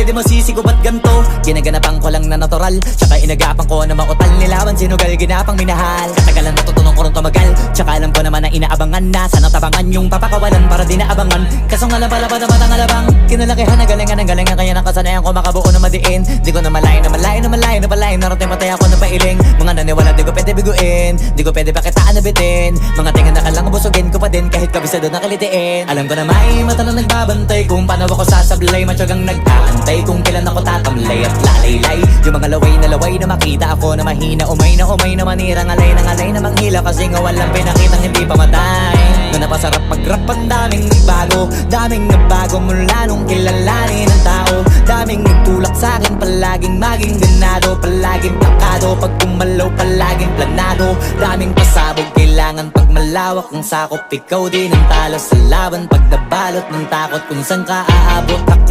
pwede mo sisigo ba't ganto? Ginaganapan ko lang na natural, tsaka inagapan ko na mautal. Nilawan sinugal, ginapang minahal. Katagalan natutunan ko rin tumagal, tsaka alam ko naman na inaabangan na. Sana tabangan yung papakawalan para di naabangan. Kaso nga lang pala pa naman ang alabang. Kinalakihan ang galingan kaya nakasanayan ko makabuo na madiin. Di ko na malayo na malayo na malayo na palayo. Narating patay ako na pailing. Mga naniwala di ko pwede biguin, di ko pwede pakitaan na bitin. Mga tingan na kalang busugin ko pa din kahit kabisado na kalitiin. Alam ko na may mata na nagbabantay kung paano ako sasablay. Matyagang nag-aantay kung kailan ako tatamlay at lalaylay. Yung mga laway na makita ako na mahina. Umay na manira, ngalay na manghila. Kasi nga walang pinakitang hindi pamatay. Na napasarap mag-rap ang daming nagbago. Daming nagbago mula nung kilalanin ang tao. Daming nagtulak sa'kin, palaging maging ganado. Palaging plakado, pag kumalaw palaging planado. Daming pasabog, kailangan pag malawak ang sakop. Ikaw din ang talo sa laban pag nabalot ng takot kung saan ka aabot. Ako